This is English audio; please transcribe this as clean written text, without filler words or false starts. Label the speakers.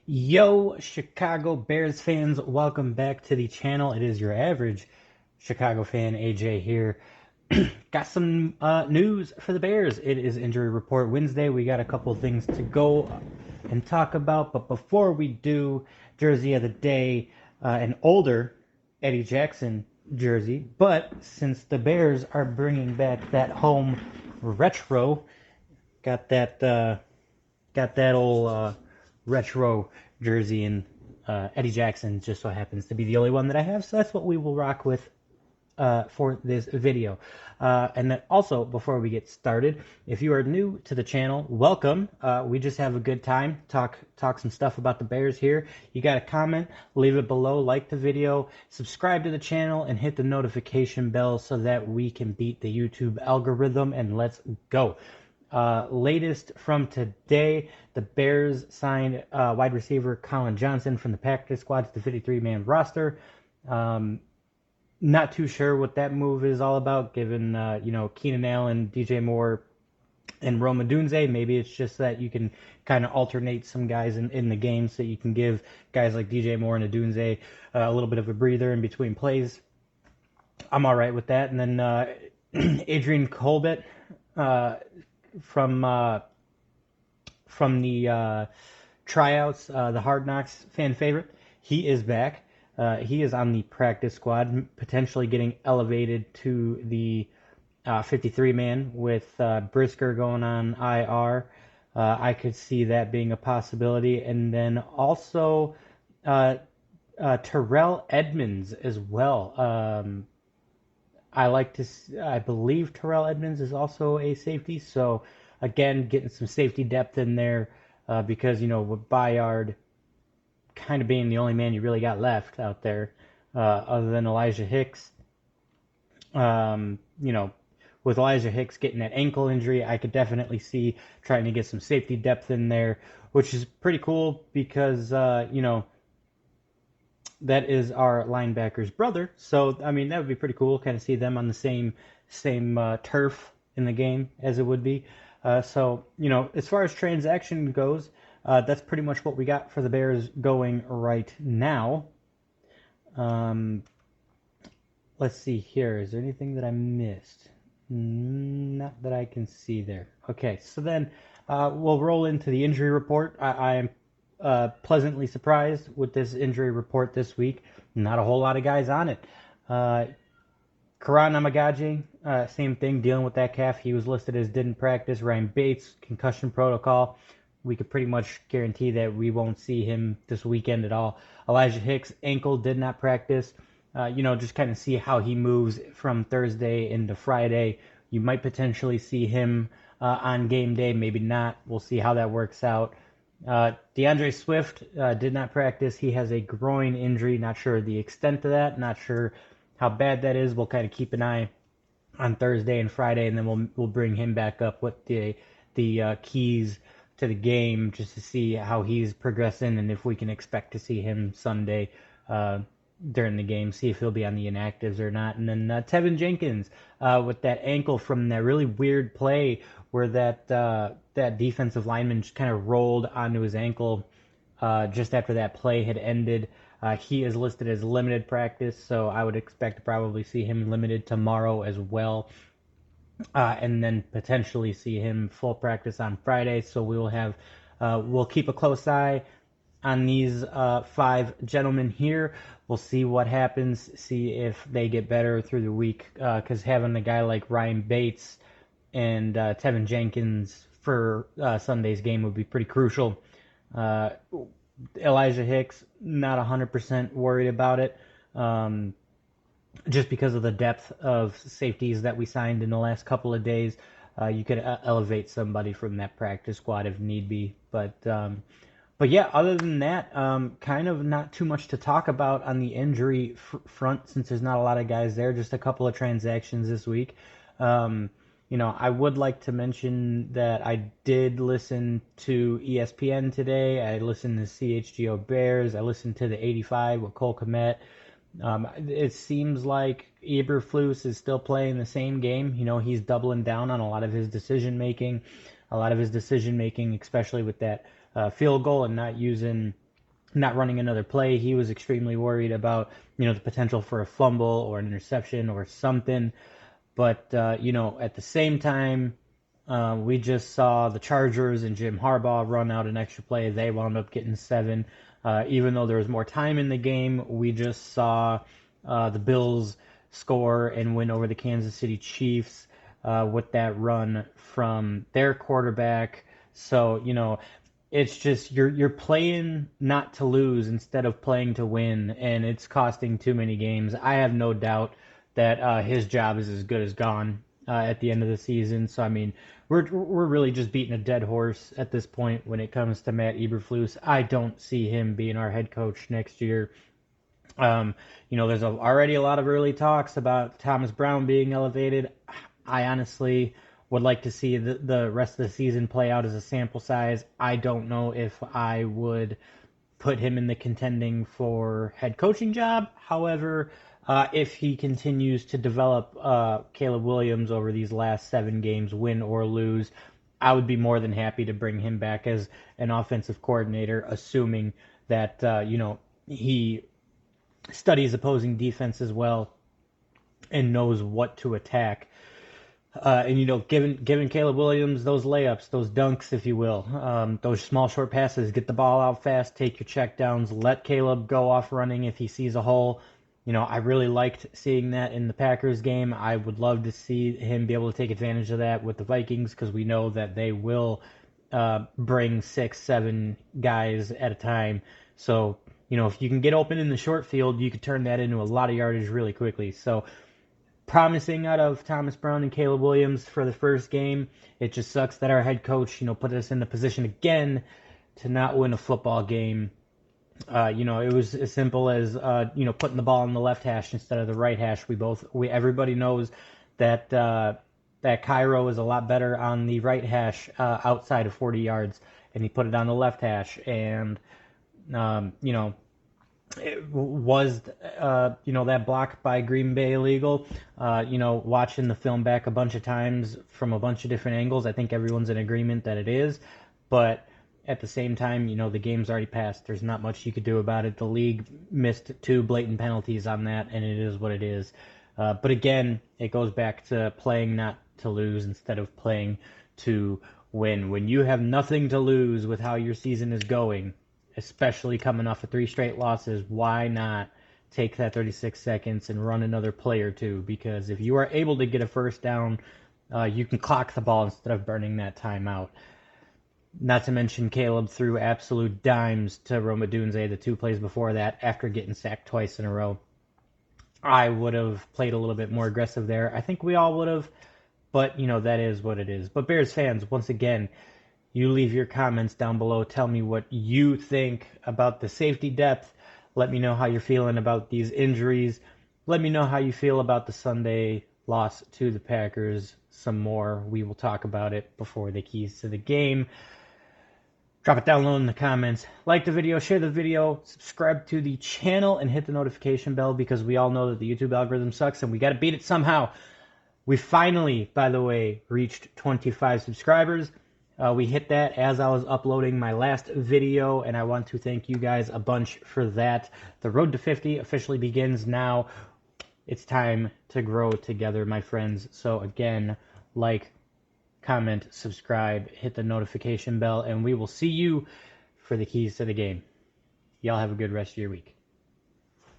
Speaker 1: Yo, Chicago Bears fans, welcome back to the channel. It is your average Chicago fan, AJ here. Got some news for the Bears. It is Injury Report Wednesday. We got a couple of things to go and talk about, but before we do, jersey of the day, an older Eddie Jackson jersey, but since the Bears are bringing back that home retro, got that old retro jersey, and Eddie Jackson just so happens to be the only one that I have, so that's what we will rock with for this video. And then also, before we get started, if you are new to the channel, welcome. We just have a good time, talk some stuff about the Bears here. You got a comment, leave it below, like the video, subscribe to the channel, and hit the notification bell so that we can beat the YouTube algorithm, and let's go. Latest from today, the Bears signed wide receiver Colin Johnson from the practice squad to the 53-man roster. Not too sure what that move is all about, given Keenan Allen, DJ Moore, and Rome Odunze. Maybe it's just that you can kind of alternate some guys in the game, so you can give guys like DJ Moore and Odunze a little bit of a breather in between plays. I'm all right with that. And then Adrian Colbert from the tryouts, the Hard Knocks fan favorite. He is back. He is on the practice squad, potentially getting elevated to the 53-man with Brisker going on IR. I could see that being a possibility. And then also Terrell Edmunds as well. I believe Terrell Edmunds is also a safety. So again, getting some safety depth in there because, with Bayard kind of being the only man you really got left out there, other than Elijah Hicks. With Elijah Hicks getting that ankle injury, I could definitely see trying to get some safety depth in there, which is pretty cool because, that is our linebacker's brother. So, I mean, that would be pretty cool, kind of see them on the same turf in the game as it would be. So, as far as transaction goes, that's pretty much what we got for the Bears going right now. Let's see here. Is there anything that I missed? Not that I can see there. Okay, so then we'll roll into the injury report. I am pleasantly surprised with this injury report this week. Not a whole lot of guys on it. Karan Namagaji, same thing, dealing with that calf. He was listed as didn't practice. Ryan Bates, concussion protocol. We could pretty much guarantee that we won't see him this weekend at all. Elijah Hicks, ankle, did not practice. Just kind of see how he moves from Thursday into Friday. You might potentially see him on game day, maybe not. We'll see how that works out. DeAndre Swift did not practice. He has a groin injury. Not sure the extent of that. Not sure how bad that is. We'll kind of keep an eye on Thursday and Friday, and then we'll bring him back up with the keys to the game just to see how he's progressing and if we can expect to see him Sunday during the game, see if he'll be on the inactives or not. And then Tevin Jenkins with that ankle from that really weird play where that defensive lineman just kind of rolled onto his ankle just after that play had ended. He is listed as limited practice, so I would expect to probably see him limited tomorrow as well. And then potentially see him full practice on Friday. So we'll keep a close eye on these 5 gentlemen here. We'll see what happens, see if they get better through the week, because having a guy like Ryan Bates and Tevin Jenkins for Sunday's game would be pretty crucial. Elijah Hicks, not 100% worried about it. Just because of the depth of safeties that we signed in the last couple of days, you could elevate somebody from that practice squad if need be. But yeah, other than that, kind of not too much to talk about on the injury front since there's not a lot of guys there. Just a couple of transactions this week. I would like to mention that I did listen to ESPN today. I listened to CHGO Bears. I listened to the 85 with Cole Kmet. It seems like Eberflus is still playing the same game. He's doubling down on a lot of his decision making, especially with that field goal, and not using not running another play. He was extremely worried about, the potential for a fumble or an interception or something. But, at the same time, we just saw the Chargers and Jim Harbaugh run out an extra play. They wound up getting 7. Even though there was more time in the game, we just saw the Bills score and win over the Kansas City Chiefs with that run from their quarterback. So, it's just you're playing not to lose instead of playing to win, and it's costing too many games. I have no doubt that his job is as good as gone at the end of the season. So I mean, we're really just beating a dead horse at this point when it comes to Matt Eberflus. I don't see him being our head coach next year. There's already a lot of early talks about Thomas Brown being elevated. I honestly would like to see the rest of the season play out as a sample size. I don't know if I would put him in the contending for head coaching job. However, if he continues to develop Caleb Williams over these last 7 games, win or lose, I would be more than happy to bring him back as an offensive coordinator, assuming that he studies opposing defense as well and knows what to attack. And giving Caleb Williams those layups, those dunks, if you will, those small short passes, get the ball out fast, take your check downs, let Caleb go off running if he sees a hole. I really liked seeing that in the Packers game. I would love to see him be able to take advantage of that with the Vikings because we know that they will bring 6, 7 guys at a time. So, if you can get open in the short field, you could turn that into a lot of yardage really quickly. So, promising out of Thomas Brown and Caleb Williams for the first game. It just sucks that our head coach, put us in the position again to not win a football game. It was as simple as putting the ball in the left hash instead of the right hash. Everybody knows that that Cairo is a lot better on the right hash outside of 40 yards, and he put it on the left hash, and it was that block by Green Bay illegal. Watching the film back a bunch of times from a bunch of different angles, I think everyone's in agreement that it is, but at the same time, the game's already passed. There's not much you could do about it. The league missed 2 blatant penalties on that, and it is what it is. But again, it goes back to playing not to lose instead of playing to win. When you have nothing to lose with how your season is going, especially coming off of 3 straight losses, why not take that 36 seconds and run another play or two? Because if you are able to get a first down, you can clock the ball instead of burning that time out. Not to mention Caleb threw absolute dimes to Rome Odunze the 2 plays before that after getting sacked twice in a row. I would have played a little bit more aggressive there. I think we all would have, but, that is what it is. But Bears fans, once again, you leave your comments down below. Tell me what you think about the safety depth. Let me know how you're feeling about these injuries. Let me know how you feel about the Sunday loss to the Packers. Some more. We will talk about it before the keys to the game. Drop it down below in the comments. Like the video, share the video, subscribe to the channel, and hit the notification bell because we all know that the YouTube algorithm sucks and we got to beat it somehow. We finally, by the way, reached 25 subscribers. We hit that as I was uploading my last video, and I want to thank you guys a bunch for that. The road to 50 officially begins now. It's time to grow together, my friends. So again, like, comment, subscribe, hit the notification bell, and we will see you for the keys to the game. Y'all have a good rest of your week.